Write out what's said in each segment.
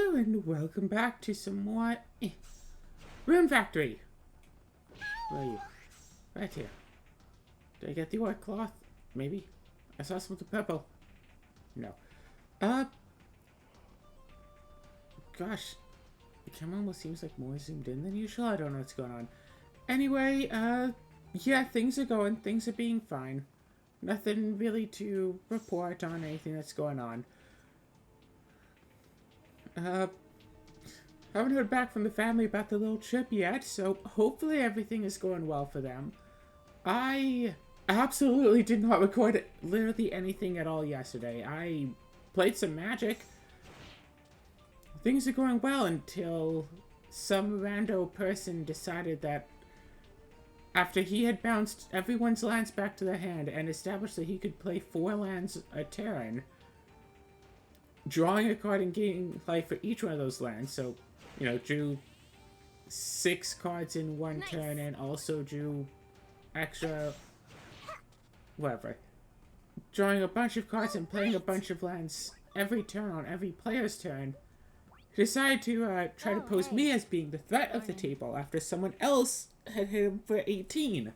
Hello and welcome back to some more Rune Factory. Where are you? Right here. Did I get the white cloth? Maybe. I saw something purple. No. Gosh. The camera almost seems like more zoomed in than usual. I don't know what's going on. Anyway, yeah, things are being fine. Nothing really to report on anything that's going on. Haven't heard back from the family about the little trip yet, so hopefully everything is going well for them. I absolutely did not record literally anything at all yesterday. I played some Magic. Things are going well until some rando person decided that after he had bounced everyone's lands back to their hand and established that he could play 4 lands a turn, drawing a card and gaining life for each one of those lands, so, you know, drew 6 cards in one turn and also drew extra, whatever. Drawing a bunch of cards and playing a bunch of lands every turn on every player's turn. He decided to try to pose me as being the threat of the table after someone else had hit him for 18.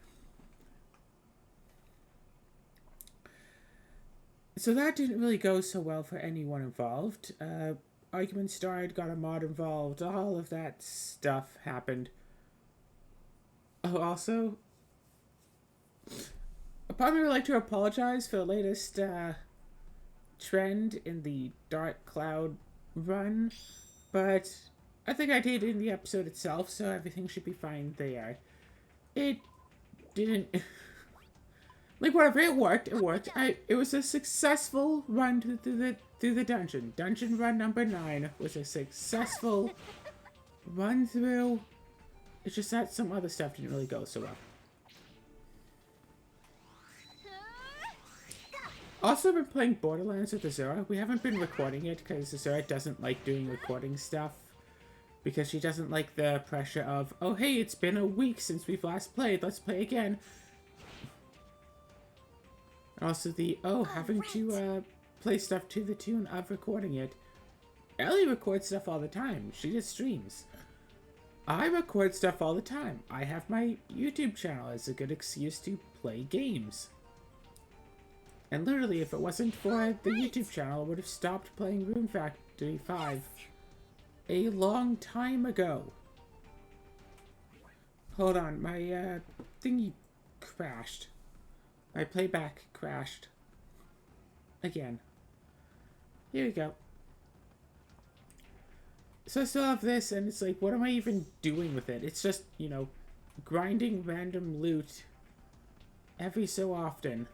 So that didn't really go so well for anyone involved. Arguments started, got a mod involved, all of that stuff happened. Oh, also, part of me would like to apologize for the latest trend in the Dark Cloud run, but I think I did in the episode itself, so everything should be fine there. It didn't... like, whatever, it worked. It was a successful run through the dungeon. Dungeon run number 9 was a successful run through. It's just that some other stuff didn't really go so well. Also been playing Borderlands with Azura. We haven't been recording it because Azura doesn't like doing recording stuff. Because she doesn't like the pressure of, oh hey, it's been a week since we've last played, let's play again. Also the, having to play stuff to the tune of recording it. Ellie records stuff all the time. She just streams. I record stuff all the time. I have my YouTube channel as a good excuse to play games. And literally, if it wasn't for the YouTube channel, I would have stopped playing Rune Factory 5 a long time ago. Hold on, my thingy crashed. My playback crashed. Again. Here we go. So I still have this, and it's like, what am I even doing with it? It's just, you know, grinding random loot every so often.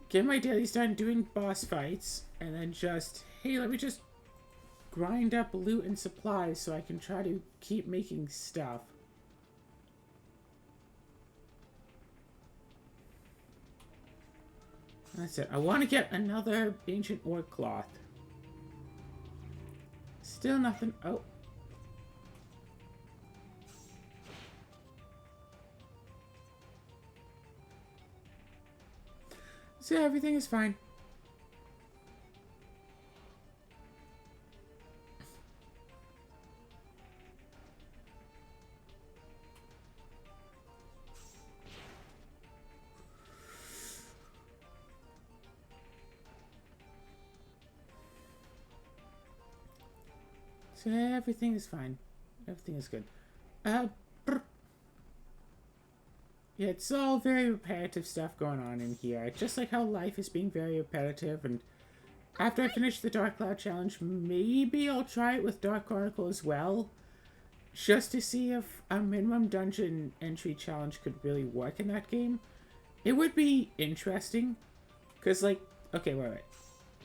Get my dailies done doing boss fights, and then just, hey, let me just grind up loot and supplies so I can try to keep making stuff. That's it. I want to get another ancient orc cloth. Still nothing. Oh. So everything is fine. So everything is fine. Everything is good. Yeah, it's all very repetitive stuff going on in here. Just like how life is being very repetitive, and after I finish the Dark Cloud challenge, maybe I'll try it with Dark Chronicle as well. Just to see if a minimum dungeon entry challenge could really work in that game. It would be interesting. Because, like, okay, wait.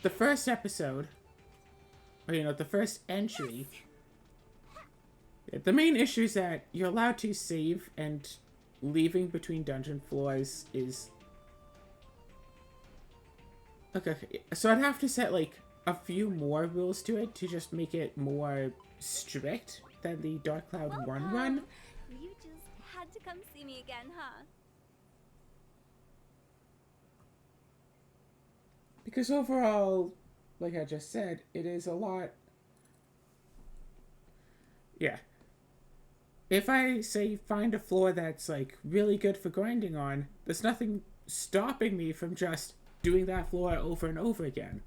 The first episode, or, you know, the first entry, the main issue is that you're allowed to save, and leaving between dungeon floors is... Okay, so I'd have to set, like, a few more rules to it to just make it more strict than the Dark Cloud 1 run. You just had to come see me again, huh? Because overall, like I just said, it is a lot Yeah. If I, say, find a floor that's, like, really good for grinding on, there's nothing stopping me from just doing that floor over and over again.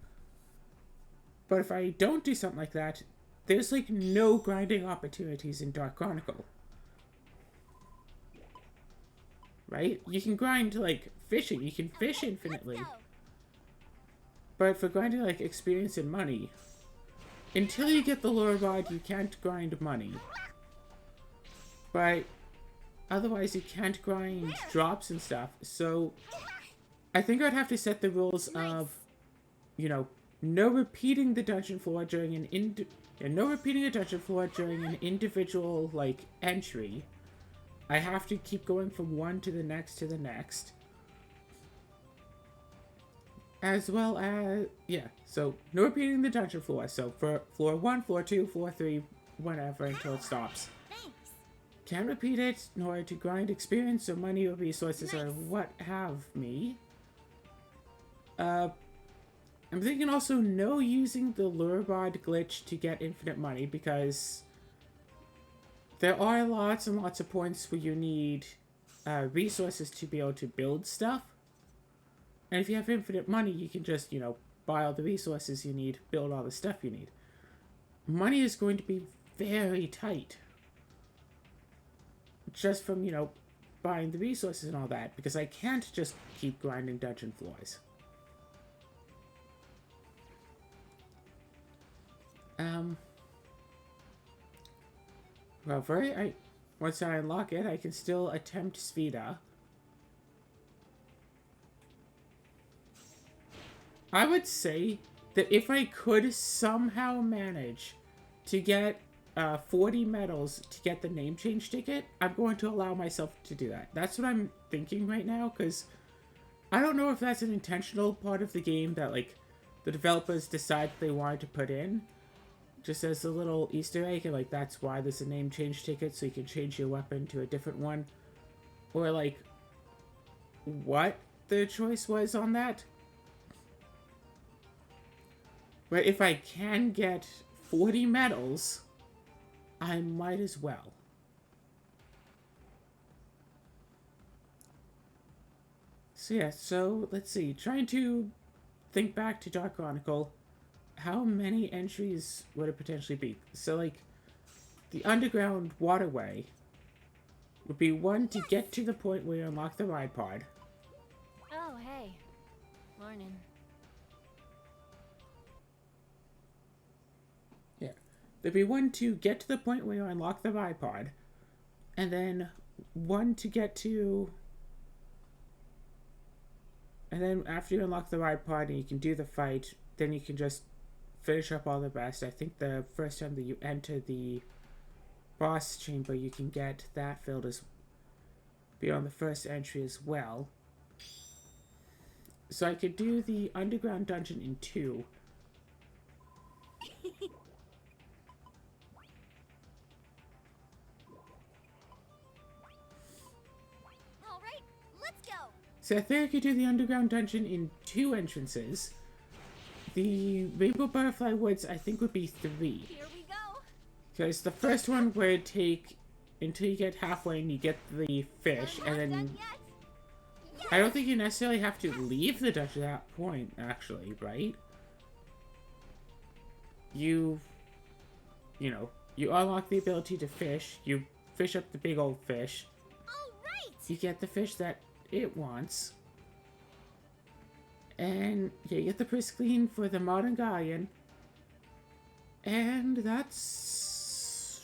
But if I don't do something like that, there's, like, no grinding opportunities in Dark Chronicle. Right? You can grind, like, fishing. You can fish infinitely. But for grinding, like, experience and money, until you get the lure rod, you can't grind money. But otherwise, you can't grind drops and stuff. So I think I'd have to set the rules of, you know, no repeating the dungeon floor during an individual, like, entry. I have to keep going from one to the next to the next. As well as, yeah, so no repeating the dungeon floor. So for floor 1, floor 2, floor 3, whatever, until it stops. Can't repeat it in order to grind experience or money or resources or what have me. I'm thinking also no using the lure rod glitch to get infinite money, because there are lots and lots of points where you need resources to be able to build stuff. And if you have infinite money, you can just, you know, buy all the resources you need, build all the stuff you need. Money is going to be very tight. Just from, you know, buying the resources and all that, because I can't just keep grinding dungeon floors. Well, once I unlock it, I can still attempt Svita. I would say that if I could somehow manage to get 40 medals to get the name change ticket, I'm going to allow myself to do that. That's what I'm thinking right now, because I don't know if that's an intentional part of the game that, like, the developers decide they wanted to put in, just as a little Easter egg, and, like, that's why there's a name change ticket, so you can change your weapon to a different one. Or, like, what the choice was on that. But if I can get 40 medals, I might as well. So yeah, so let's see. Trying to think back to Dark Chronicle, how many entries would it potentially be? So, like, the underground waterway would be one to get to the point where you unlock the ride pod. Oh, hey. Morning. There'd be one to get to the point where you unlock the ride pod, and then one to get to... And then after you unlock the ride pod and you can do the fight, then you can just finish up all the rest. I think the first time that you enter the boss chamber, you can get that filled as... be on the first entry as well. So I could do the underground dungeon in 2. So I think I could do the underground dungeon in 2 entrances. The Rainbow Butterfly Woods, I think, would be 3. Here we go. Because the first one would take until you get halfway and you get the fish, and then... I don't think you necessarily have to leave the dungeon at that point, actually, right? You know, you unlock the ability to fish, you fish up the big old fish. You get the fish that it wants. And yeah, you get the pristine for the modern galleon. And that's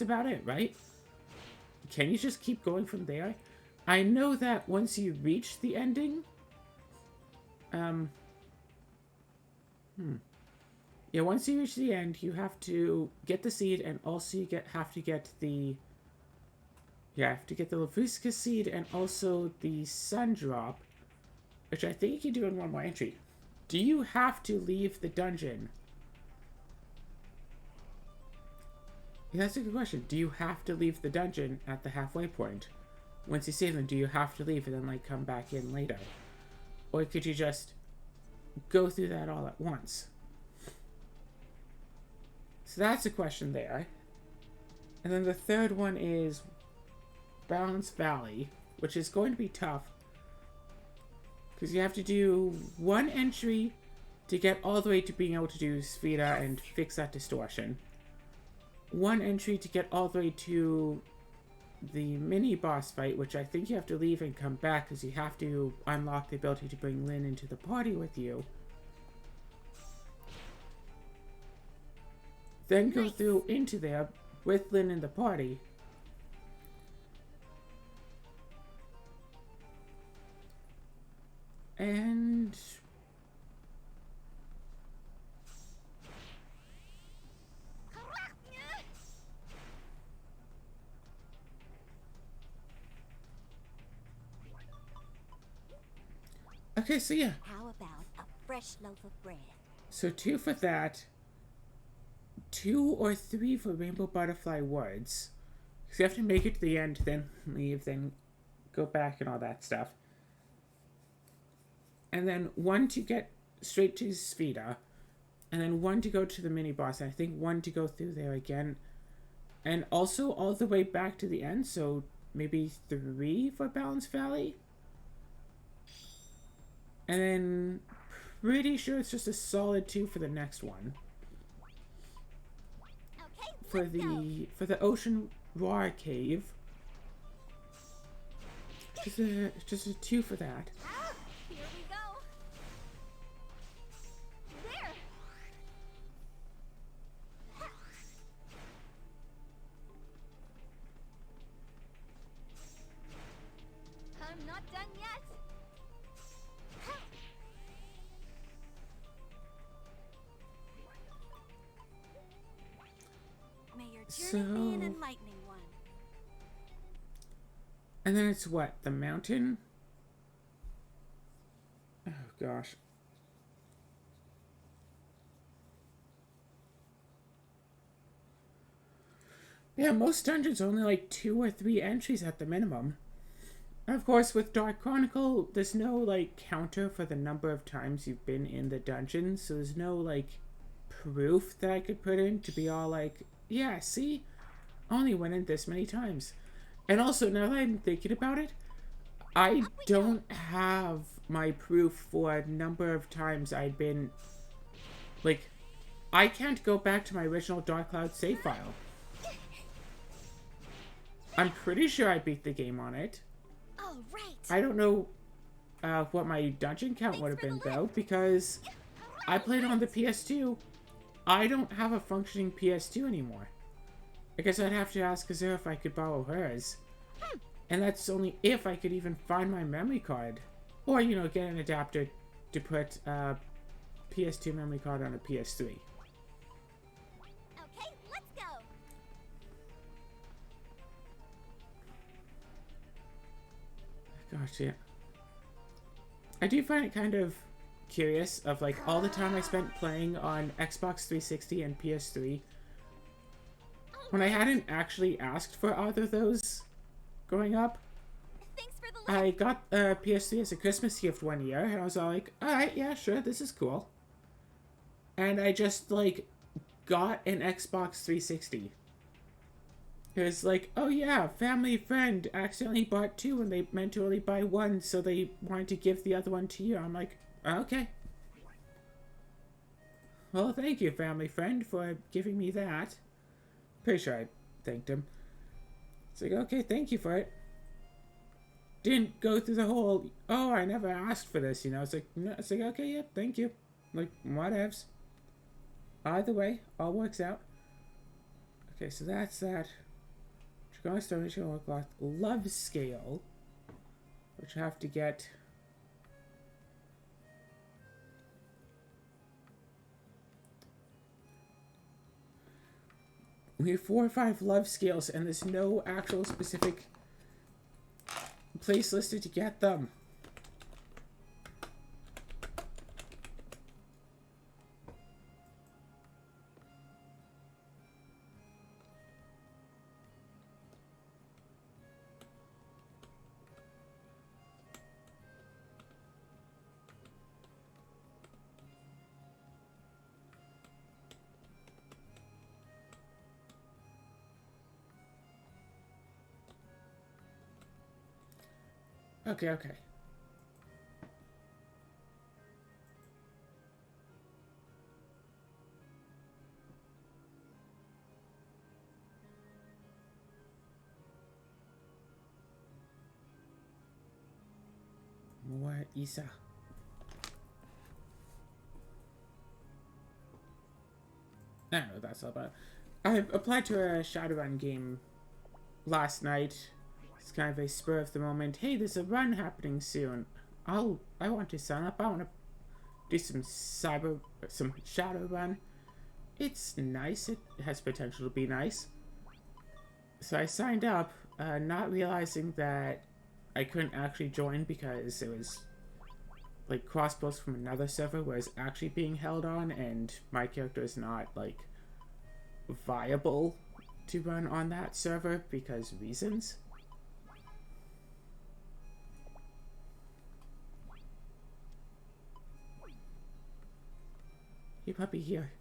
about it, right? Can you just keep going from there? I know that once you reach the ending, yeah, once you reach the end, you have to get the seed, and also you have to get the Lafusca seed and also the sun drop, which I think you can do in one more entry. Do you have to leave the dungeon? Yeah, that's a good question. Do you have to leave the dungeon at the halfway point? Once you save them, do you have to leave and then, like, come back in later? Or could you just go through that all at once? So that's a question there And then the third one is Balance Valley, which is going to be tough. Because you have to do one entry to get all the way to being able to do Sphera and fix that distortion. One entry to get all the way to the mini boss fight, which I think you have to leave and come back because you have to unlock the ability to bring Lynn into the party with you. Then go through into there with Lynn in the party. And okay, so yeah. How about a fresh loaf of bread? So 2 for that. 2 or 3 for Rainbow Butterfly Woods. Because you have to make it to the end, then leave, then go back and all that stuff. And then 1 to get straight to Sphera. And then 1 to go to the mini boss. And I think 1 to go through there again. And also all the way back to the end. So maybe 3 for Balance Valley. And then pretty sure it's just a solid 2 for the next one. Okay, For the Ocean Roar Cave. Just a 2 for that. here we go. There. I'm not done yet. May your journey be an enlightening one. And then it's what? The mountain? Oh, gosh. Yeah, most dungeons are only like 2 or 3 entries at the minimum. Of course, with Dark Chronicle, there's no, like, counter for the number of times you've been in the dungeon, so there's no, like, proof that I could put in to be all like, yeah, see? I only went in this many times. And also, now that I'm thinking about it, I don't have my proof for a number of times I'd been... Like, I can't go back to my original Dark Cloud save file. I'm pretty sure I beat the game on it. All right. I don't know what my dungeon count would have been, though, because I played on the PS2. I don't have a functioning PS2 anymore. I guess I'd have to ask Azure if I could borrow hers. And that's only if I could even find my memory card. Or, you know, get an adapter to put PS2 memory card on a PS3. Okay, let's go. Gosh, yeah. I do find it kind of curious of, like, all the time I spent playing on Xbox 360 and PS3 when I hadn't actually asked for either of those growing up. Thanks for the I got a PS3 as a Christmas gift one year, and I was all like, alright, yeah, sure, this is cool. And I just, like, got an Xbox 360. It was like, oh yeah, family friend accidentally bought 2 and they meant to only buy 1, so they wanted to give the other one to you. I'm like, okay. Well, thank you, family friend, for giving me that. Pretty sure I thanked him. It's like, okay, thank you for it. Didn't go through the whole, oh, I never asked for this, you know. It's like, no, it's like, okay, yeah, thank you. Like, whatevs. Either way, all works out. Okay, so that's that. Dragonic Stone Love Scale, which I have to get. We have 4 or 5 love scales, and there's no actual specific place listed to get them. Okay, okay. More Isa. I don't know what that's all about. I applied to a Shadowrun game last night. It's kind of a spur of the moment. Hey, there's a run happening soon. I want to sign up. I want to do some Shadowrun. It's nice. It has potential to be nice. So I signed up, not realizing that I couldn't actually join because it was like crossbows from another server where it's actually being held on, and my character is not like viable to run on that server because reasons. Hey puppy, here.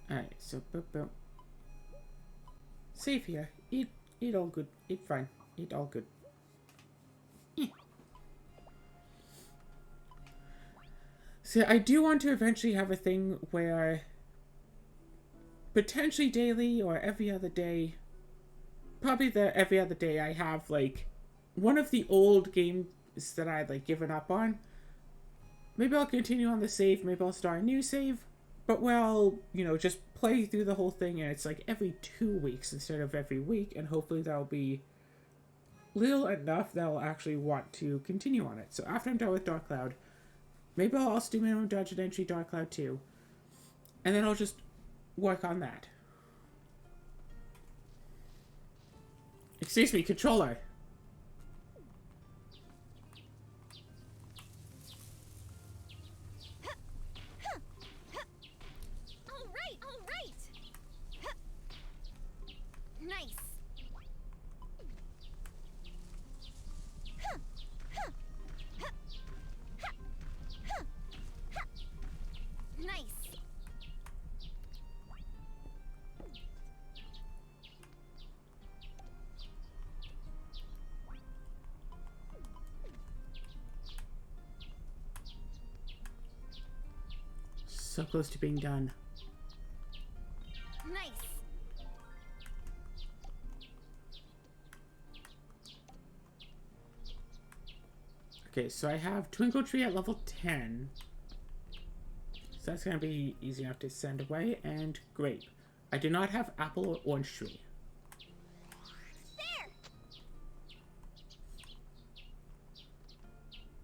Alright, so boom. Safe here. Eat all good. Eat fine. Eat all good. So I do want to eventually have a thing where potentially daily or every other day, probably every other day, I have like one of the old games that I'd like given up on. Maybe I'll continue on the save, maybe I'll start a new save, but well, you know, just play through the whole thing, and it's like every 2 weeks instead of every week, and hopefully that'll be little enough that I'll actually want to continue on it. So after I'm done with Dark Cloud, maybe I'll also do Minimum Dungeon Entry Dark Cloud 2, and then I'll just work on that. Excuse me, controller. All right. Nice. Nice. So close to being done. Nice. Okay, so I have Twinkle Tree at level 10. So that's going to be easy enough to send away. And Grape. I do not have Apple or Orange Tree. There.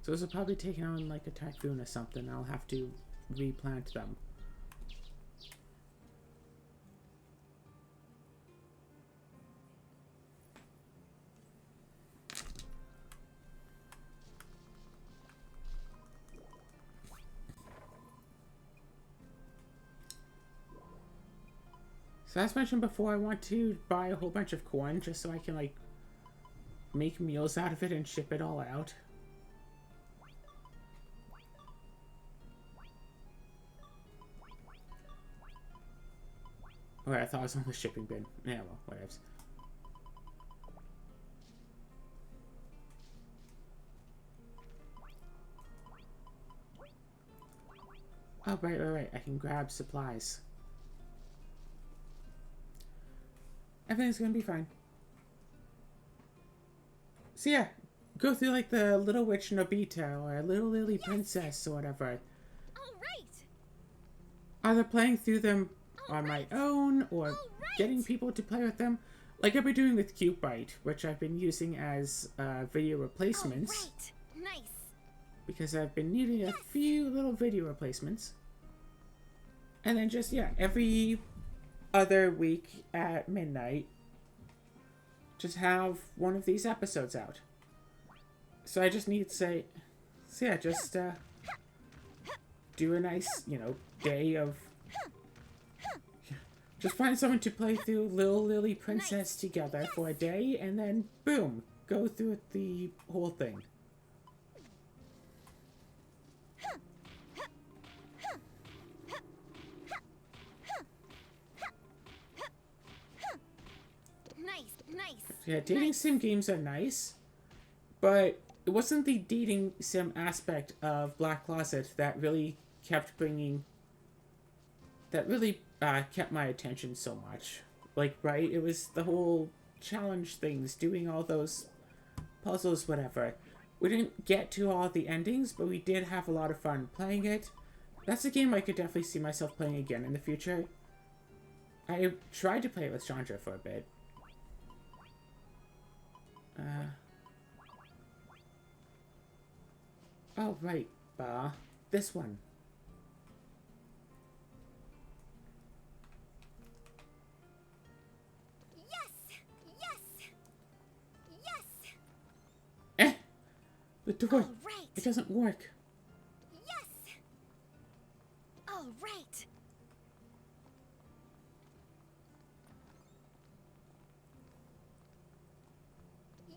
So those are probably taking on like a typhoon or something. I'll have to replant them. So as mentioned before, I want to buy a whole bunch of corn just so I can like make meals out of it and ship it all out. Alright, I thought it was on the shipping bin. Yeah, well, whatevs. Oh, right. I can grab supplies. Everything's gonna be fine. So yeah, go through like the Little Witch Nobita or Little Lily Princess or whatever. All right. Either playing through them on my own or getting people to play with them. Like I've been doing with Cute Bite, which I've been using as video replacements. All right. Nice. Because I've been needing a few little video replacements. And then just, yeah, every other week at midnight, just have one of these episodes out. So I just need to say, so yeah, just do a nice, you know, day of, just find someone to play through Little Lily Princess together for a day, and then boom, go through the whole thing. Yeah, dating sim games are nice, but it wasn't the dating sim aspect of Black Closet that really kept bringing, that really kept my attention so much. Like, right? It was the whole challenge things, doing all those puzzles, whatever. We didn't get to all the endings, but we did have a lot of fun playing it. That's a game I could definitely see myself playing again in the future. I tried to play it with Chandra for a bit. Oh, right, this one. Yes! Yes! Yes! Eh! The door! All right! It doesn't work. Yes! All right!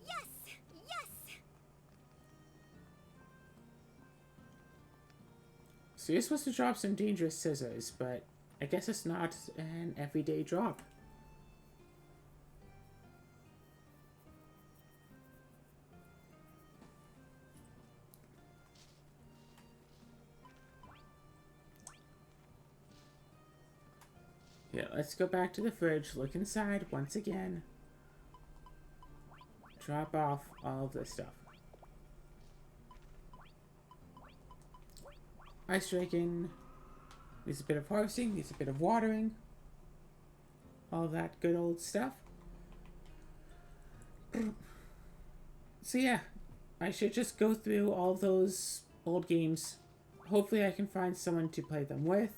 Yes! Yes! So you're supposed to drop some dangerous scissors, but I guess it's not an everyday drop. Yeah, let's go back to the fridge, look inside once again. Drop off all of this stuff. Ice Dragon needs a bit of harvesting, needs a bit of watering. All that good old stuff. So yeah, I should just go through all of those old games. Hopefully I can find someone to play them with,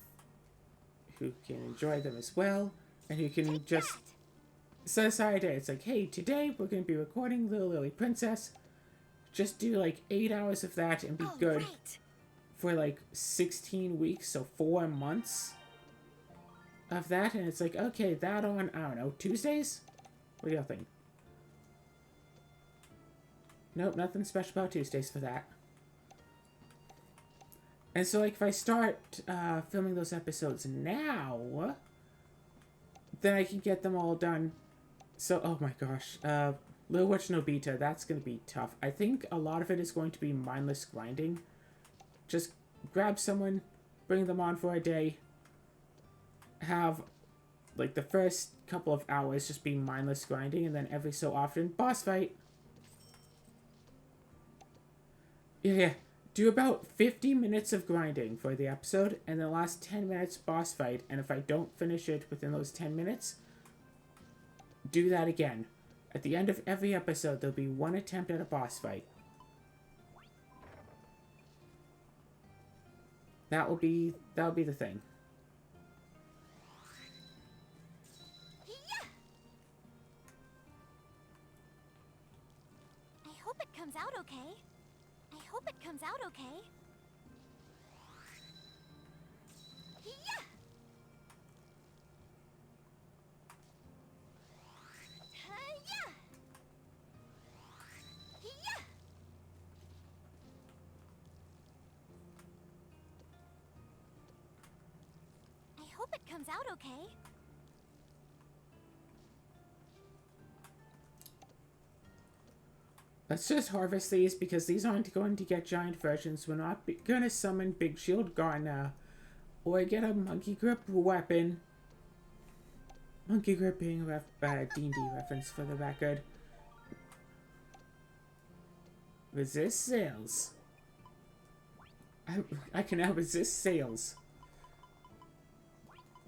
who can enjoy them as well, and who can just set aside a day. It's like, hey, today we're going to be recording Little Lily Princess. Just do like 8 hours of that and be All good right! for like 16 weeks, so 4 months of that. And it's like, okay, that on, I don't know, Tuesdays? What do y'all think? Nope, nothing special about Tuesdays for that. And so, like, if I start filming those episodes now, then I can get them all done. So, oh my gosh, Little Witch Nobita, that's going to be tough. I think a lot of it is going to be mindless grinding. Just grab someone, bring them on for a day, have, like, the first couple of hours just be mindless grinding, and then every so often, boss fight. Yeah. Do about 50 minutes of grinding for the episode, and the last 10 minutes boss fight, and if I don't finish it within those 10 minutes, do that again. At the end of every episode, there'll be one attempt at a boss fight. That'll be the thing. Yeah! I hope it comes out okay. I hope it comes out okay. Yeah! Yeah! Yeah! I hope it comes out okay. Let's just harvest these, because these aren't going to get giant versions. We're not going to summon Big Shield Gardener, or get a Monkey Grip weapon. Monkey Grip being a D&D reference for the record. Resist sales. I can now resist sales.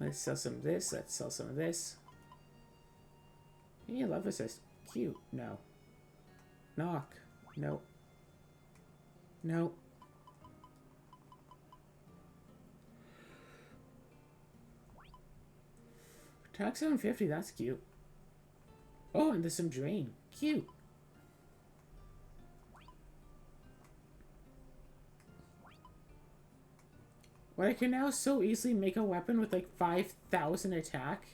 Let's sell some of this. Let's sell some of this. Hey, love resist. Cute. No. Knock. Nope. Nope. Attack 750, that's cute. Oh, and there's some drain. Cute. Well, I can now so easily make a weapon with like 5,000 attack.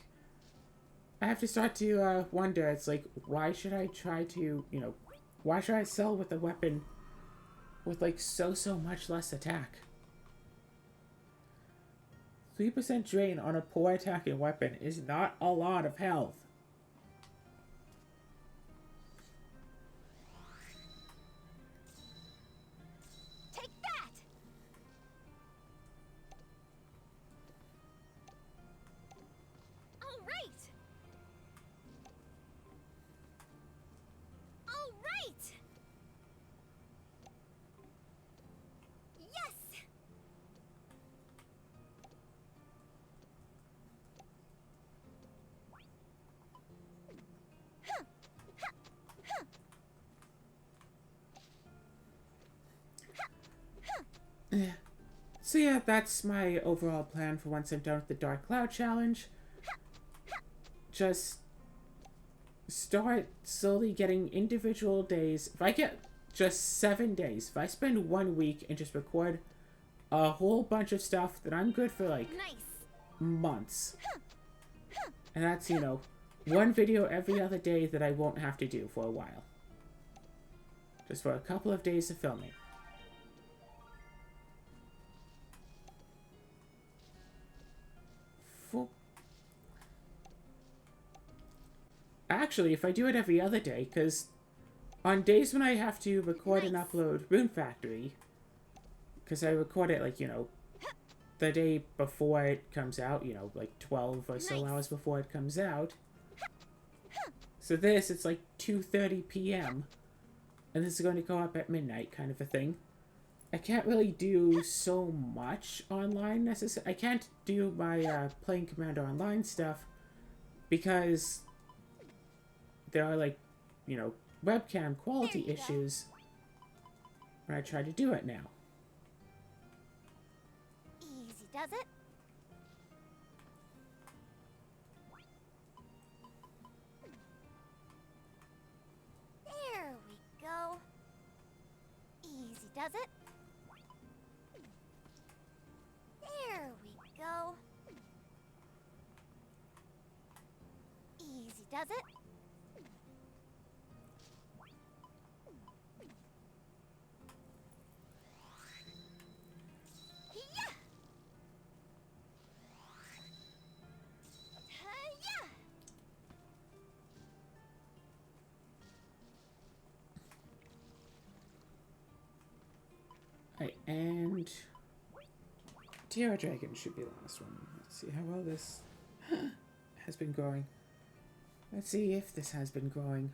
I have to start to wonder, it's like, why should I try to, why should I sell with a weapon with like so much less attack? 3% drain on a poor attacking weapon is not a lot of health. So yeah, that's my overall plan for once I'm done with the Dark Cloud Challenge. Just start slowly getting individual days. If I get just 7 days, if I spend 1 week and just record a whole bunch of stuff, then I'm good for like months. And that's, you know, 1 video every other day that I won't have to do for a while. Just for a couple of days of filming. Actually, if I do it every other day, because on days when I have to record and upload Rune Factory, because I record it, like, you know, the day before it comes out, you know, like 12 or so hours before it comes out. So this, it's like 2:30 p.m. And this is going to go up at midnight, kind of a thing. I can't really do so much online necessarily. I can't do my playing Commander Online stuff because there are, like, you know, webcam quality issues when I try to do it now. Easy does it. There we go. Easy does it. There we go. Easy does it. Yeah. Yeah. Right, and Tiara Dragon should be the last one. Let's see how well this has been growing. Let's see if this has been growing.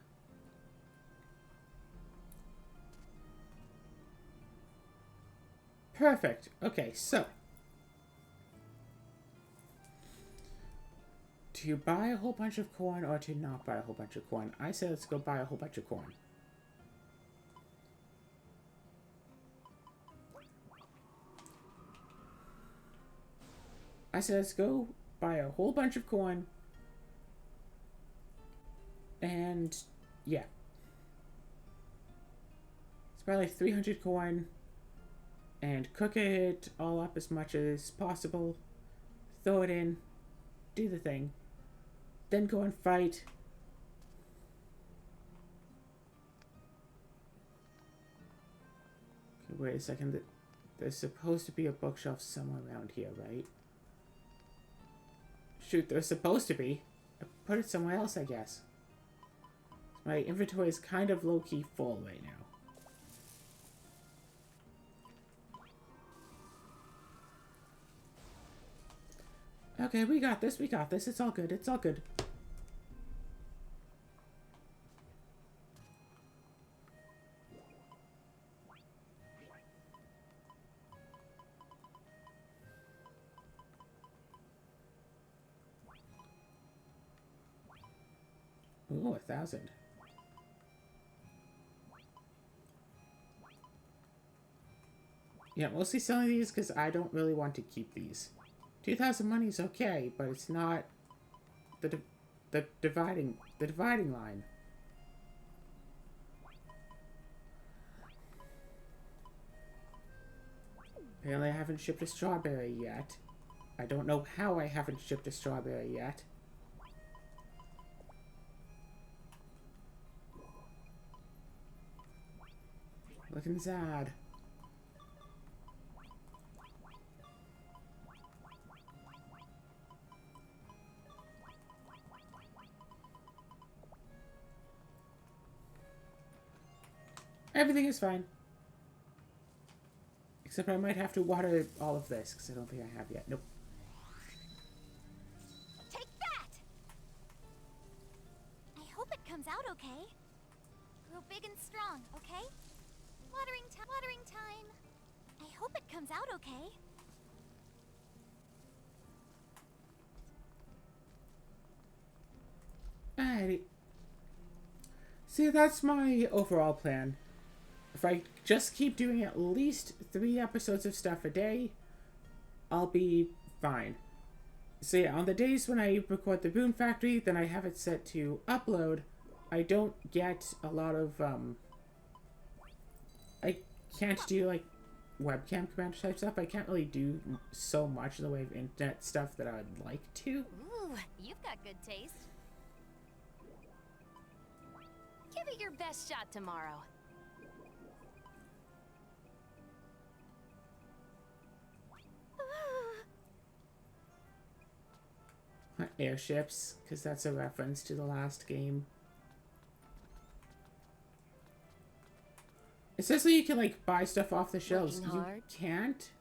Perfect. Okay, so to buy a whole bunch of corn or to not buy a whole bunch of corn? I say let's go buy a whole bunch of corn. I said let's go buy a whole bunch of corn. And yeah. It's about like 300 corn. And cook it all up as much as possible. Throw it in. Do the thing. Then go and fight. Okay, wait a second. There's supposed to be a bookshelf somewhere around here, right? Shoot, there's supposed to be. I put it somewhere else, I guess. My inventory is kind of low-key full right now. Okay, we got this, it's all good, it's all good. Ooh, 1,000. Yeah, mostly selling these because I don't really want to keep these. 2,000 money is okay, but it's not the dividing line. Apparently I haven't shipped a strawberry yet. I don't know how I haven't shipped a strawberry yet. Looking sad. Everything is fine. Except I might have to water all of this, because I don't think I have yet. Nope. Take that! I hope it comes out okay. Grow big and strong, okay? Watering time. I hope it comes out okay. Alrighty. See, that's my overall plan if I just keep doing at least 3 episodes of stuff a day, I'll be fine. So yeah, on the days when I record the Rune Factory, then I have it set to upload. I don't get a lot of, I can't do, like, webcam commander type stuff. I can't really do so much in the way of internet stuff that I'd like to. Ooh, you've got good taste. Give it your best shot tomorrow. Airships, because that's a reference to the last game. It says that you can, like, buy stuff off the shelves. You can't?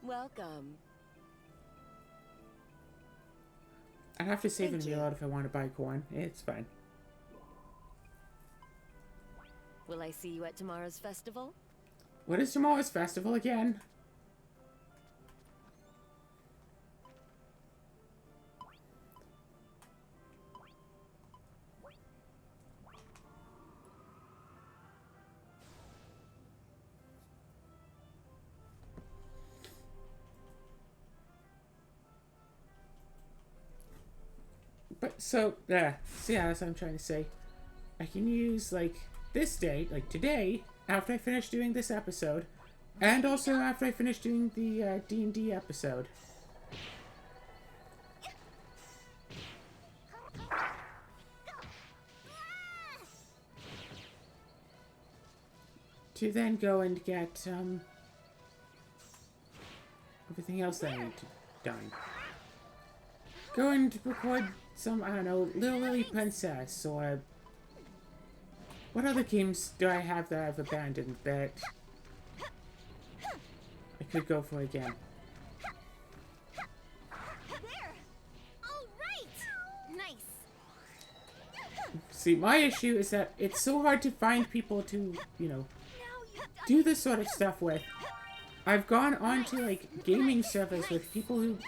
Welcome. I have to save Thank and you. reload if I want to buy corn. It's fine. Will I see you at tomorrow's festival? What is tomorrow's festival again? But so yeah, that's what I'm trying to say. I can use like this date, like today, after I finish doing this episode, and also after I finish doing the D&D episode. To then go and get everything else that I need to done. Go and record some, I don't know, Little Lily Princess, or what other games do I have that I've abandoned that I could go for again? There! All right! Nice! See, my issue is that it's so hard to find people to, you know, Now you've done do this sort of stuff with. I've gone on to, like, gaming servers with people who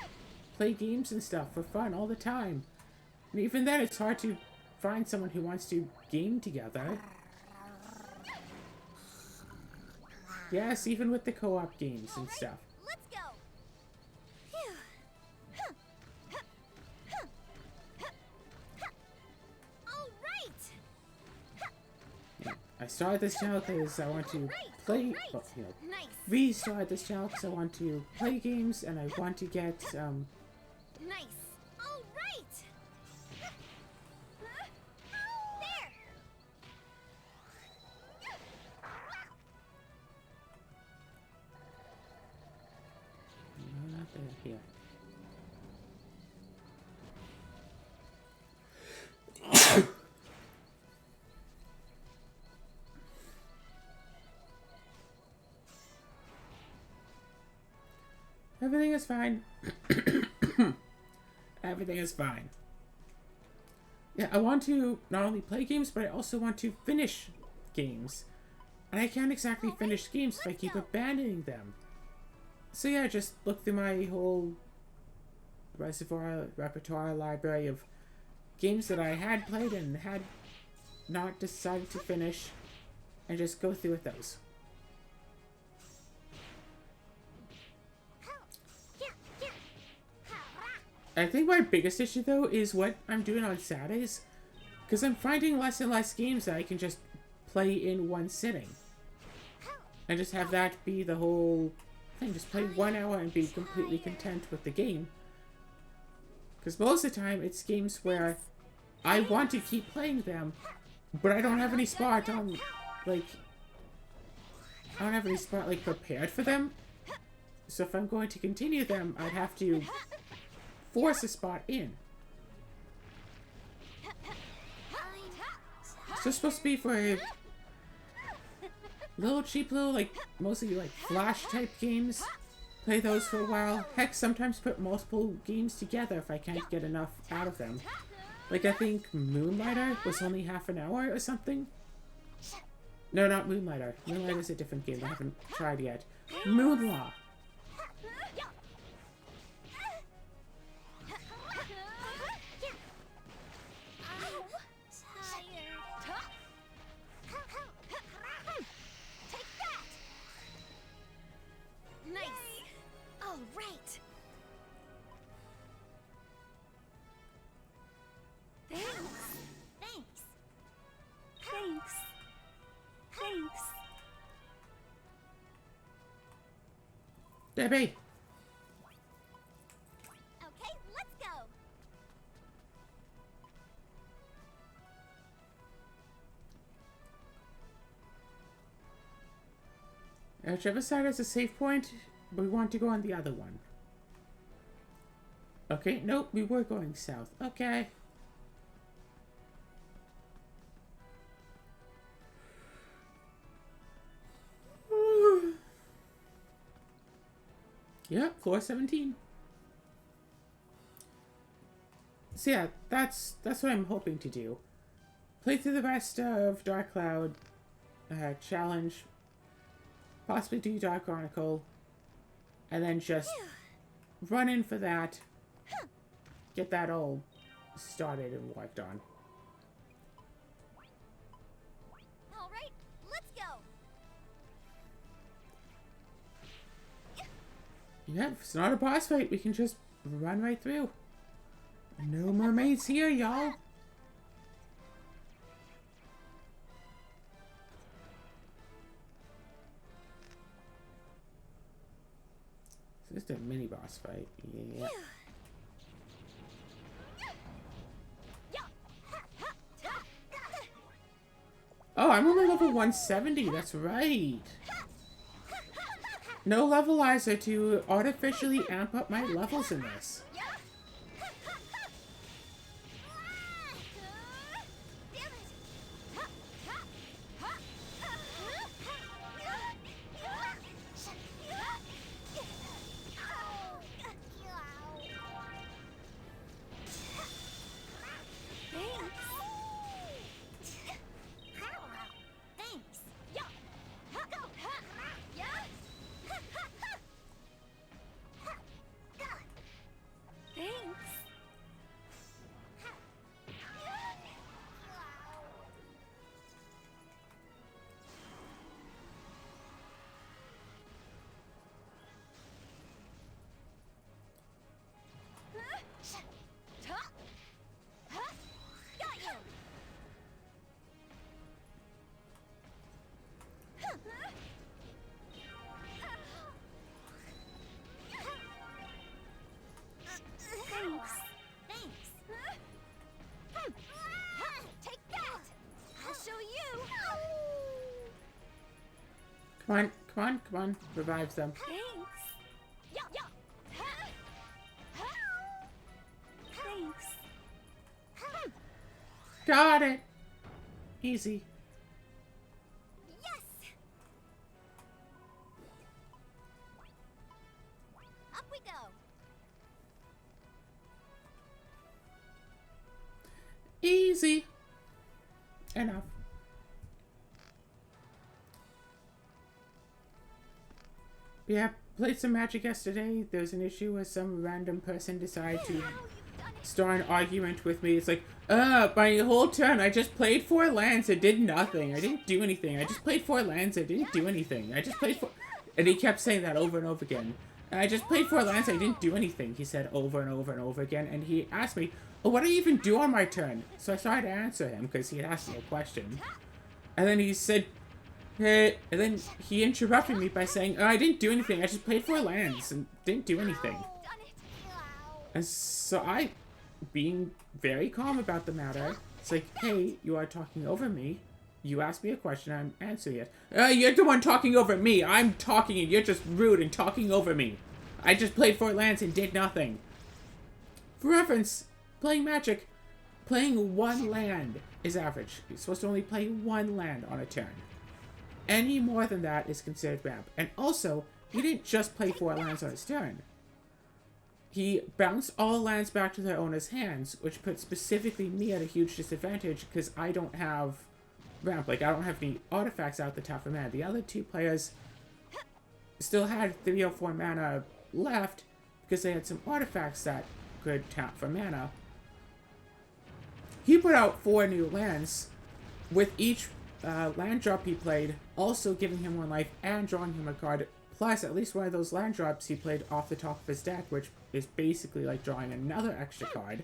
play games and stuff for fun all the time. And even then, it's hard to find someone who wants to game together. Yes, even with the co-op games and stuff. Let's go! Phew. All right! Yeah. I started this channel because I want to play, well, you know, Nice! restart this channel because I want to play games and I want to get, Nice! All right! There! no, not there, here. Everything is fine. Everything is fine. Yeah, I want to not only play games, but I also want to finish games. And I can't exactly finish games if I keep abandoning them. So yeah, just look through my whole repertoire library of games that I had played and had not decided to finish, and just go through with those. I think my biggest issue, though, is what I'm doing on Saturdays. Because I'm finding less and less games that I can just play in one sitting. And just have that be the whole thing. Just play 1 hour and be completely content with the game. Because most of the time, it's games where I want to keep playing them, but I don't have any spot on, like... I don't have any spot, like, prepared for them. So if I'm going to continue them, I'd have to force a spot in. So it's supposed to be for a little cheap little, like, mostly like flash type games. Play those for a while. Heck, sometimes put multiple games together if I can't get enough out of them. Like, I think Moonlighter was only half an hour or something. No, not Moonlighter. Moonlighter's a different game I haven't tried yet. Moonlaw. Debbie! Okay, let's go. Whichever side has a safe point, we want to go on the other one. Okay, nope, we were going south. Okay. Yep, floor 17. So yeah, that's what I'm hoping to do. Play through the rest of Dark Cloud challenge, possibly do Dark Chronicle, and then just run in for that, get that all started and worked on. All right, let's go. Yeah, if it's not a boss fight, we can just run right through. No mermaids here, y'all. It's just a mini boss fight. Yeah. Oh, I'm only level 170. That's right. No levelizer to artificially amp up my levels in this. Come on, come on, come on. Revives them. Got it. Easy. Yes. Up we go. Easy. Enough. Yeah, played some Magic yesterday. There was an issue where some random person decided to start an argument with me. It's like, my whole turn, I just played 4 lands, it did nothing. I didn't do anything. I just played 4 lands, I didn't do anything. I just played 4... And he kept saying that over and over again. And I just played 4 lands, I didn't do anything, he said over and over and over again. And he asked me, oh, what do you even do on my turn? So I started to answer him, because he had asked me a question. And then he said, hey, and then he interrupted me by saying, oh, I didn't do anything, I just played 4 lands and didn't do anything. And so I, being very calm about the matter, it's like, hey, you are talking over me. You asked me a question, I'm answering it. You're the one talking over me. I'm talking and you're just rude and talking over me. I just played 4 lands and did nothing. For reference, playing Magic, playing 1 land is average. You're supposed to only play 1 land on a turn. Any more than that is considered ramp. And also, he didn't just play 4 lands on his turn. He bounced all lands back to their owner's hands, which put specifically me at a huge disadvantage because I don't have ramp. Like, I don't have any artifacts out the top of mana. The other 2 players still had 3 or 4 mana left because they had some artifacts that could tap for mana. He put out 4 new lands, with each land drop he played also giving him 1 life and drawing him a card, plus at least one of those land drops he played off the top of his deck, which is basically like drawing another extra card.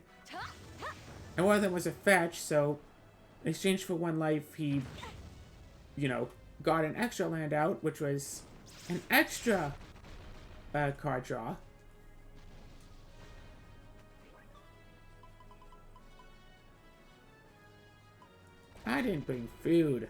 And one of them was a fetch, so in exchange for 1 life, he, you know, got an extra land out, which was an extra card draw. I didn't bring food.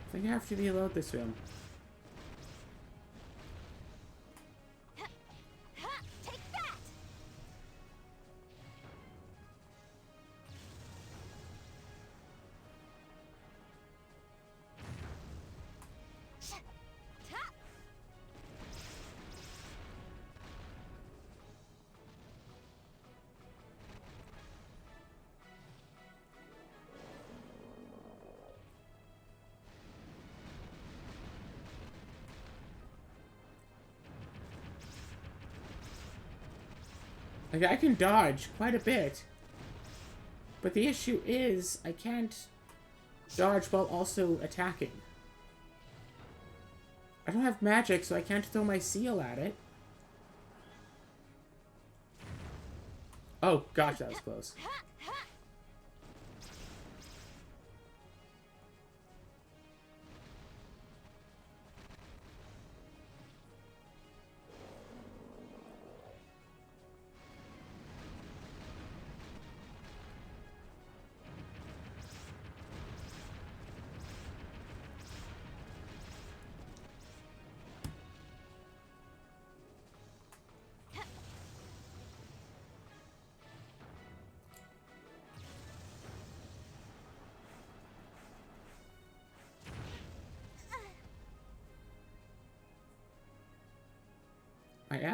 I think I have to reload this room. Take that! Like, I can dodge quite a bit. But the issue is, I can't dodge while also attacking. I don't have magic, so I can't throw my seal at it. Oh, gosh, that was close.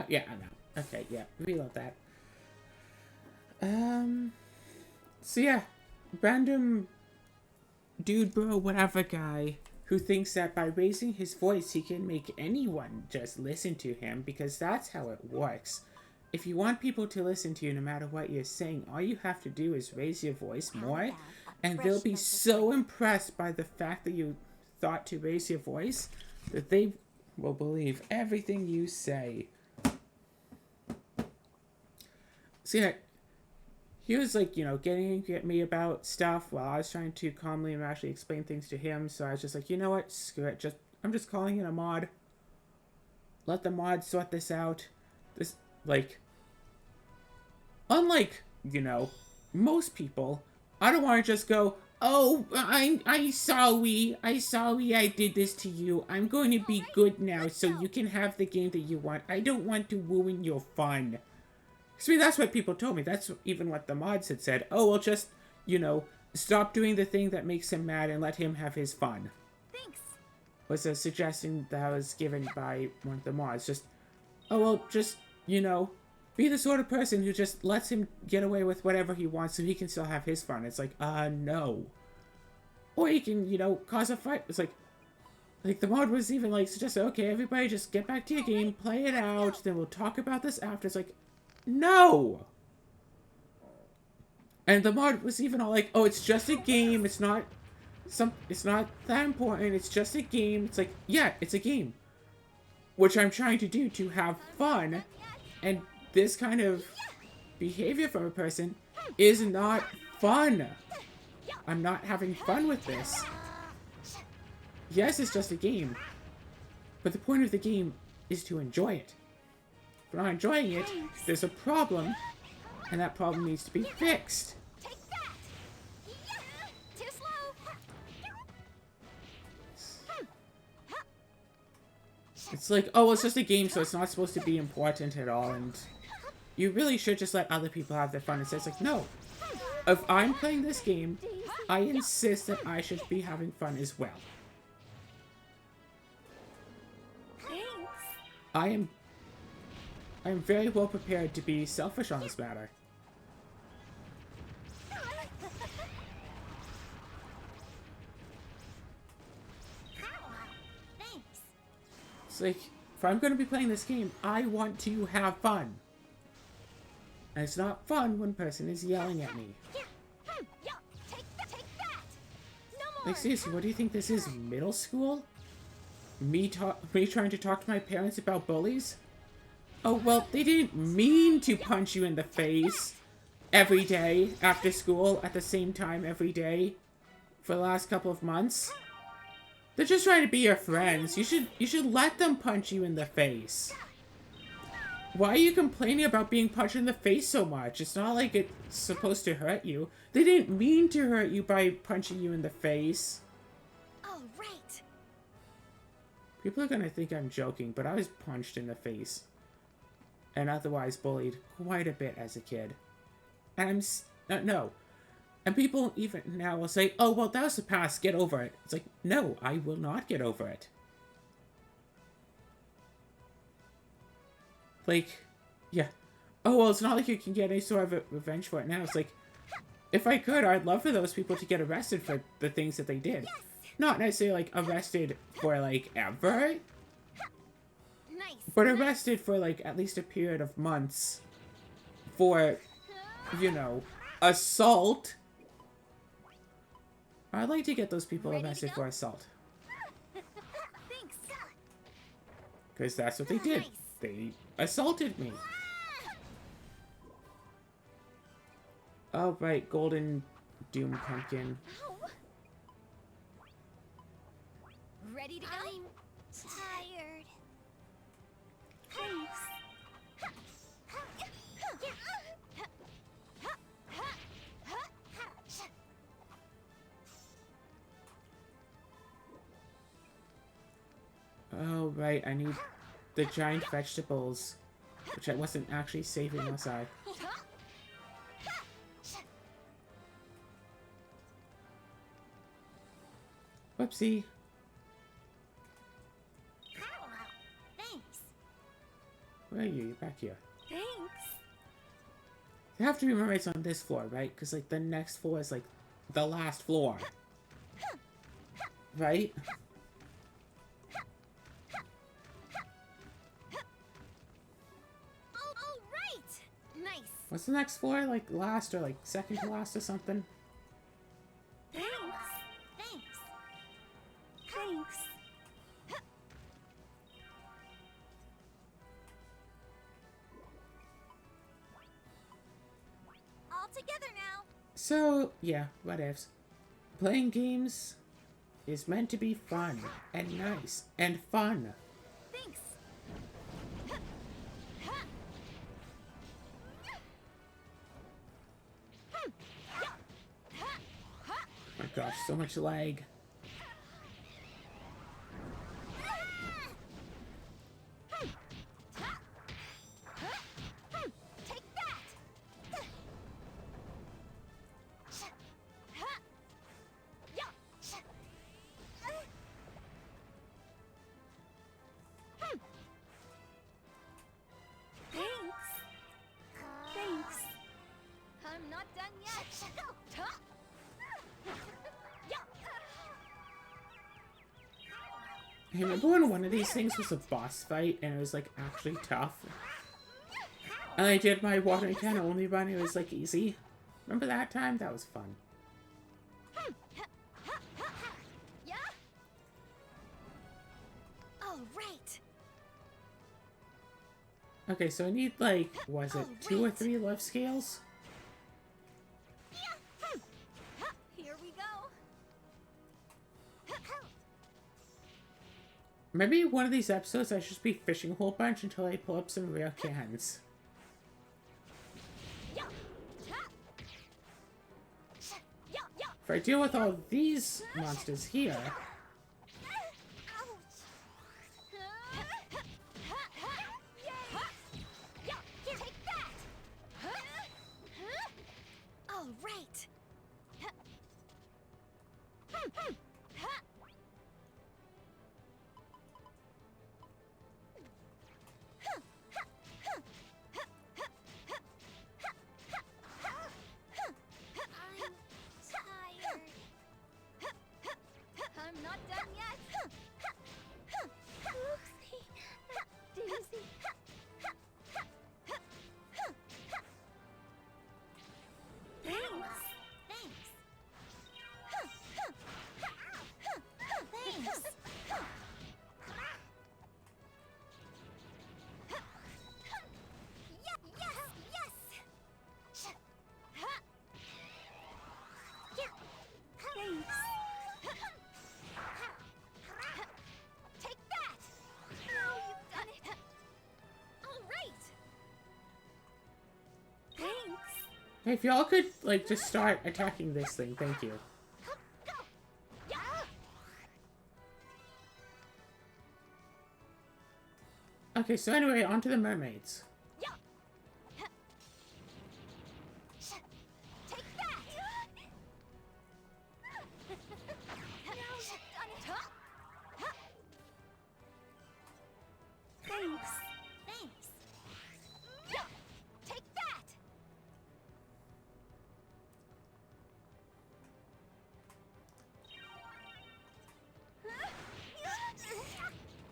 Yeah, I know. Okay, yeah, reload that. So yeah, random dude bro whatever guy who thinks that by raising his voice he can make anyone just listen to him, because that's how it works. If you want people to listen to you no matter what you're saying, all you have to do is raise your voice more, and they'll be so impressed by the fact that you thought to raise your voice that they will believe everything you say. So yeah, he was like, you know, getting at me about stuff while I was trying to calmly and rationally explain things to him. So I was just like, you know what, screw it. I'm just calling in a mod. Let the mod sort this out. This, like, unlike, you know, most people, I don't want to just go, oh, I'm sorry. I did this to you. I'm going to be good now so you can have the game that you want. I don't want to ruin your fun. See, that's what people told me. That's even what the mods had said. Oh, well, just, you know, stop doing the thing that makes him mad and let him have his fun. Thanks. Was a suggestion that was given by one of the mods. Just, oh, well, just, you know, be the sort of person who just lets him get away with whatever he wants so he can still have his fun. It's like, no. Or he can, you know, cause a fight. It's like the mod was even, like, suggested, okay, everybody just get back to your game, play it out, then we'll talk about this after. It's like, no! And the mod was even all like, oh, it's just a game, it's not that important, it's just a game. It's like, yeah, it's a game. Which I'm trying to do to have fun, and this kind of behavior from a person is not fun. I'm not having fun with this. Yes, it's just a game, but the point of the game is to enjoy it. If we're not enjoying it, there's a problem, and that problem needs to be fixed. Take that! Too slow! It's like, oh, it's just a game, so it's not supposed to be important at all, and you really should just let other people have their fun. And it's like, no. If I'm playing this game, I insist that I should be having fun as well. Thanks. I am very well prepared to be selfish on this matter. Thanks. It's like, if I'm going to be playing this game, I want to have fun. And it's not fun when a person is yelling at me. Take that! No more! Like, seriously, what do you think this is, middle school? Me trying to talk to my parents about bullies? Oh, well, they didn't mean to punch you in the face every day after school at the same time every day for the last couple of months. They're just trying to be your friends. You should let them punch you in the face. Why are you complaining about being punched in the face so much? It's not like it's supposed to hurt you. They didn't mean to hurt you by punching you in the face. All right. People are gonna think I'm joking, but I was punched in the face. And otherwise bullied quite a bit as a kid. And no. And people even now will say, oh, well, that was the past, get over it. It's like, no, I will not get over it. Like, yeah. Oh, well, it's not like you can get any sort of revenge for it now. It's like, if I could, I'd love for those people to get arrested for the things that they did. Yes. Not necessarily, like, arrested for, like, ever. Nice. But arrested for, like, at least a period of months. For, you know, assault. I'd like to get those people Ready to arrested go? for assault. Thanks. Because that's what they did. Nice. They assaulted me. Oh, right. Golden Doom Pumpkin. Ow. Ready to go? I'm tired. Thanks. Oh, right. I need the giant vegetables. Which I wasn't actually saving, was I? Whoopsie. Thanks. Where are you? You're back here. Thanks. You have to remember it's on this floor, right? Because, like, the next floor is, like, the last floor. Right? Oh, right. Nice. What's the next floor? Like, last or, like, second to last or something? Thanks. Thanks. All together now. So, yeah, whatevs. Playing games is meant to be fun and nice and fun. Thanks. My gosh, so much lag. Take that. Thanks. I'm not done yet. I remember when one of these things was a boss fight and it was like actually tough. And I did my watering can only run, it was like easy. Remember that time? That was fun. Yeah. All right. Okay, so I need like, was it 2 or 3 love scales? Here we go. Maybe one of these episodes I should just be fishing a whole bunch until I pull up some rare cans. If I deal with all these monsters here, All right. I'm tired. I'm not Hey, if y'all could, like, just start attacking this thing, thank you. Okay, so anyway, on to the mermaids. Thanks. Thanks. Take that.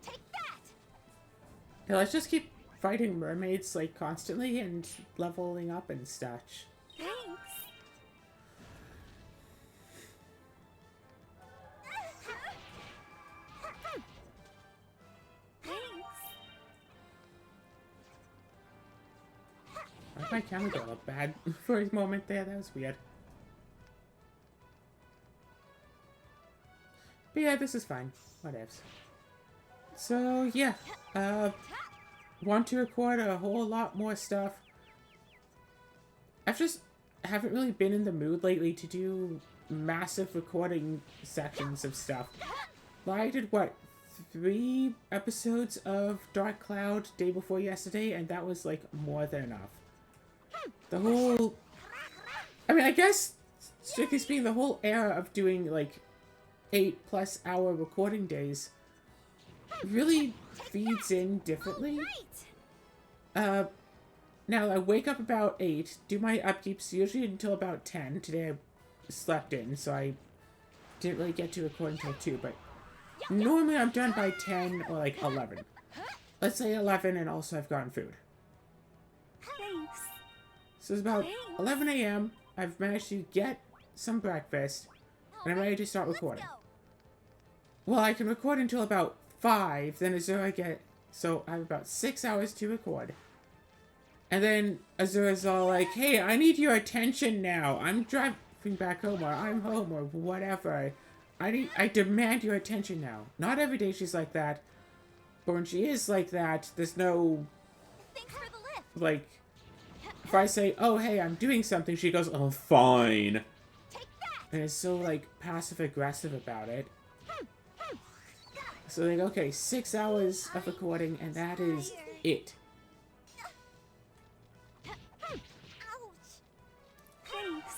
Take that. Yeah, let's just keep fighting mermaids, like, constantly and leveling up and such. Thanks. Why did my camera go look bad for a moment there? That was weird. But yeah, this is fine. Whatevs. So, yeah. Want to record a whole lot more stuff. I've just haven't really been in the mood lately to do massive recording sections of stuff. I did, what, 3 episodes of Dark Cloud day before yesterday, and that was, like, more than enough. The whole... I mean, I guess, strictly speaking, the whole era of doing, like, 8+ hour recording days really feeds in differently. Now, I wake up about 8, do my upkeeps usually until about 10. Today I slept in, so I didn't really get to record until 2, but normally I'm done by 10 or, like, 11. Let's say 11, and also I've gotten food. Thanks. So it's about 11 a.m. I've managed to get some breakfast, and I'm ready to start recording. Well, I can record until about 5, then Azura so I have about 6 hours to record. And then Azura's all like, hey, I need your attention now. I'm driving back home, or I'm home, or whatever. I demand your attention now. Not every day she's like that, but when she is like that, there's no, Thanks for the lift. like, if I say, oh, hey, I'm doing something, she goes, oh, fine. Take that. And is so, like, passive-aggressive about it. So, like, okay, 6 hours of recording, and that is it. Ouch. Thanks.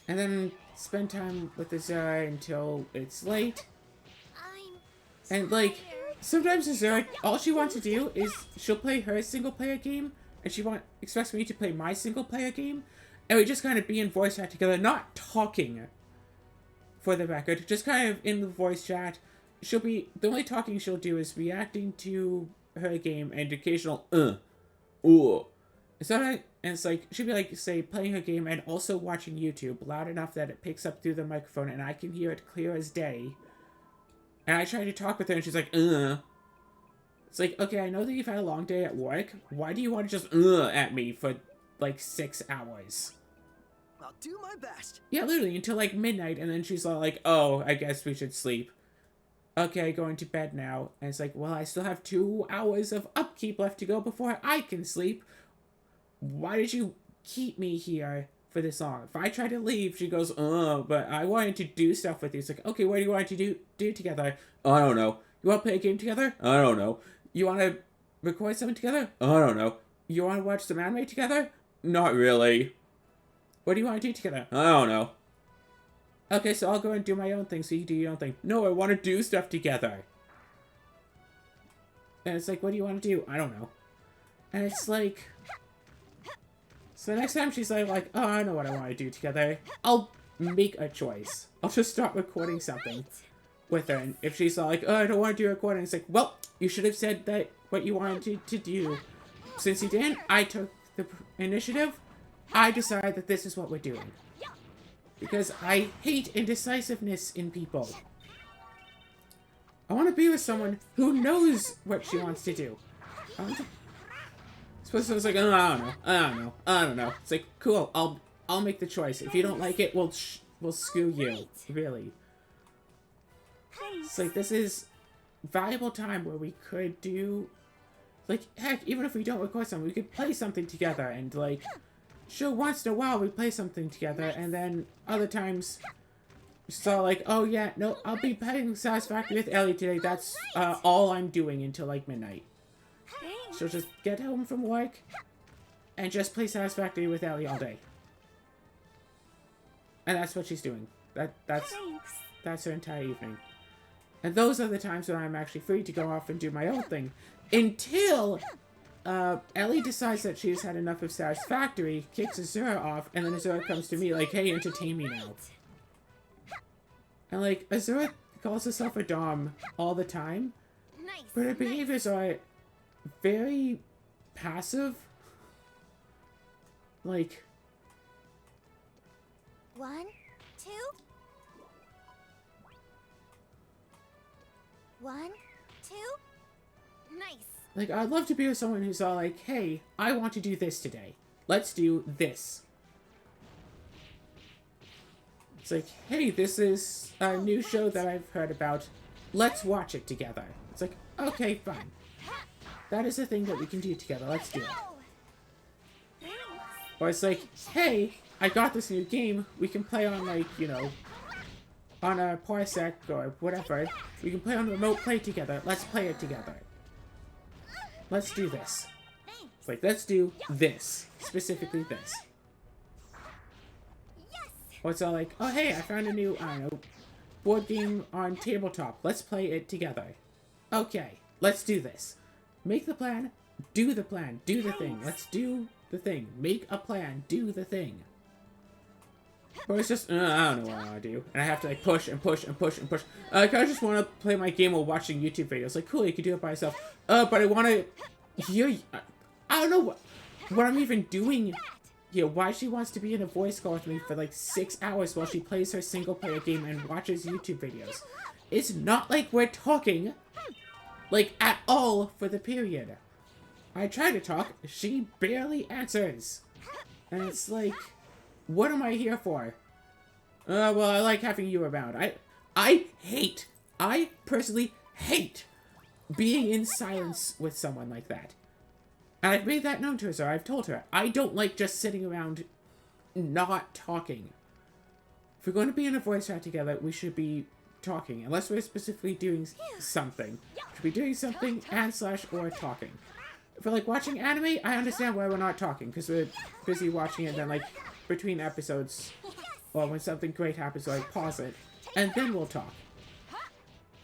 And then spend time with Azura until it's late. I'm And, like, tired. sometimes Azura, all she wants to do is she'll play her single-player game, and she expects me to play my single-player game, and we just kind of be in voice chat together, not talking, for the record, just kind of in the voice chat. The only talking she'll do is reacting to her game and occasional, ooh. And it's like, she'll be like, say, playing her game and also watching YouTube loud enough that it picks up through the microphone and I can hear it clear as day. And I try to talk with her and she's like, It's like, okay, I know that you've had a long day at work. Why do you want to just, at me for, like, 6 hours? I'll do my best. Yeah, literally, until, like, midnight, and then she's all like, oh, I guess we should sleep. Okay, going to bed now. And it's like, well, I still have 2 hours of upkeep left to go before I can sleep. Why did you keep me here for this long? If I try to leave, she goes, but I wanted to do stuff with you. It's like, okay, what do you want to do together? I don't know. You want to play a game together? I don't know. You want to record something together? I don't know. You want to watch some anime together? Not really. What do you want to do together? I don't know. Okay, so I'll go and do my own thing, so you do your own thing. No, I want to do stuff together. And it's like, what do you want to do? I don't know. And it's like... So next time she's like, oh, I know what I want to do together. I'll make a choice. I'll just start recording something with her. And if she's like, oh, I don't want to do recording, it's like, well, you should have said that what you wanted to do. Since you didn't, I took the initiative. I decided that this is what we're doing. Because I hate indecisiveness in people. I want to be with someone who knows what she wants to do. Suppose I was like, oh, I don't know. It's like, cool, I'll make the choice. If you don't like it, we'll screw you. Really. It's like, this is valuable time where we could do Like, heck, even if we don't record something, we could play something together, and, like, sure, once in a while we play something together, and then other times, so, like, oh yeah, no, I'll be playing Satisfactory with Ellie today, that's, all I'm doing until, like, midnight. She'll just get home from work, and just play Satisfactory with Ellie all day. And that's what she's doing. That's her entire evening. And those are the times when I'm actually free to go off and do my own thing. Until Ellie decides that she's had enough of Satisfactory, kicks Azura off, and then Azura comes to me like, hey, entertain me now. And like, Azura calls herself a dom all the time, but her behaviors are very passive. Like... 1, 2. 1, 2. Nice. Like, I'd love to be with someone who's all like, hey, I want to do this today. Let's do this. It's like, hey, this is a new show that I've heard about. Let's watch it together. It's like, okay, fine. That is a thing that we can do together. Let's do it. Or it's like, hey, I got this new game. We can play on, like, you know, on a Parsec or whatever. We can play on remote play together. Let's play it together. Let's do this. It's like, let's do this. Specifically this. Or it's all like, oh hey, I found a new, I don't know, board game on tabletop. Let's play it together. Okay, let's do this. Make the plan, do the plan, do the thing. Let's do the thing. Make a plan, do the thing. Or it's just, I don't know what I want to do. And I have to like push and push and push and push. Like, I just want to play my game while watching YouTube videos. Like, cool, you can do it by yourself. But I want to hear you. I don't know what I'm even doing here. Why she wants to be in a voice call with me for like 6 hours while she plays her single player game and watches YouTube videos. It's not like we're talking, like, at all for the period. I try to talk, she barely answers. And it's like, what am I here for? Well, I like having you around. I personally hate being in silence with someone like that. And I've made that known to her, I've told her. I don't like just sitting around not talking. If we're going to be in a voice chat together, we should be talking. Unless we're specifically doing something. We should be doing something and/or talking. If we're like watching anime, I understand why we're not talking. Because we're busy watching it and then like between episodes. Or when something great happens, so I pause it. And then we'll talk.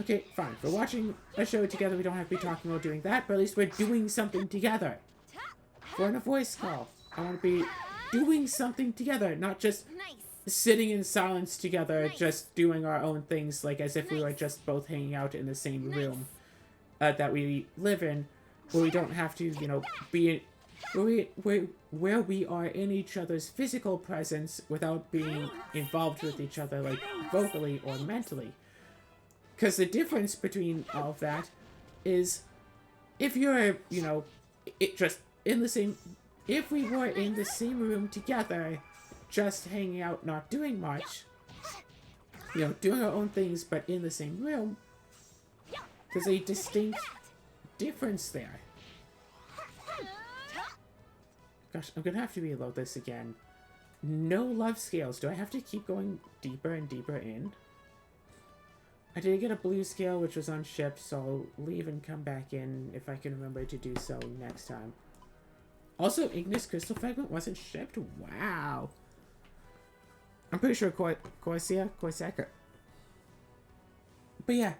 Okay, fine. If we're watching a show together, we don't have to be talking while doing that, but at least we're doing something together. If we're in a voice call, I want to be doing something together, not just sitting in silence together, just doing our own things, like as if we were just both hanging out in the same room that we live in, where we don't have to, you know, be where we are in each other's physical presence without being involved with each other, like vocally or mentally. Because the difference between all of that is, if you're, you know, if we were in the same room together, just hanging out, not doing much, you know, doing our own things, but in the same room, there's a distinct difference there. Gosh, I'm gonna have to reload this again. No love scales. Do I have to keep going deeper and deeper in? I did get a blue scale, which was unshipped, so I'll leave and come back in if I can remember to do so next time. Also, Ignis Crystal Fragment wasn't shipped? Wow. I'm pretty sure Korsaka. But yeah,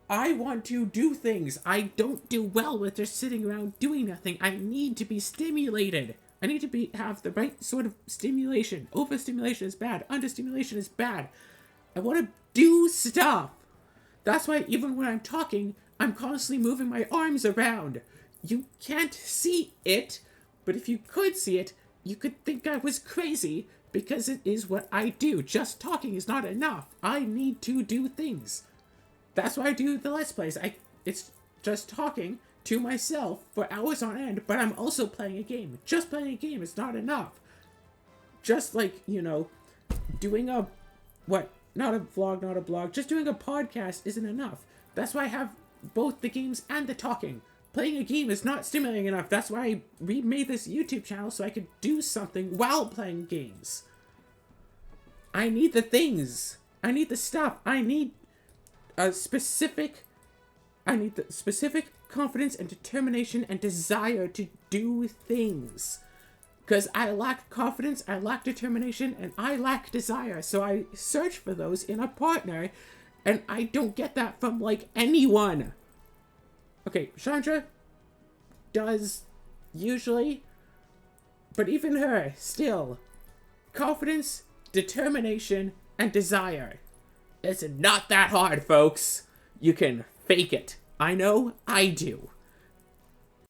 I want to do things. I don't do well with just sitting around doing nothing. I need to be stimulated. I need to have the right sort of stimulation. Overstimulation is bad. Understimulation is bad. I want to do stuff. That's why even when I'm talking, I'm constantly moving my arms around. You can't see it, but if you could see it, you could think I was crazy, because it is what I do. Just talking is not enough. I need to do things. That's why I do the Let's Plays. It's just talking to myself for hours on end, but I'm also playing a game. Just playing a game is not enough. Just like, you know, doing a, not a vlog, not a blog, just doing a podcast isn't enough. That's why I have both the games and the talking. playing a game is not stimulating enough. That's why I remade this YouTube channel, so I could do something while playing games. I need the things. I need the stuff. I need the specific confidence and determination and desire to do things. Because I lack confidence, I lack determination, and I lack desire. So I search for those in a partner, and I don't get that from, like, anyone. Okay, Chandra does usually, but even her, still, confidence, determination, and desire. It's not that hard, folks. You can fake it. I know I do.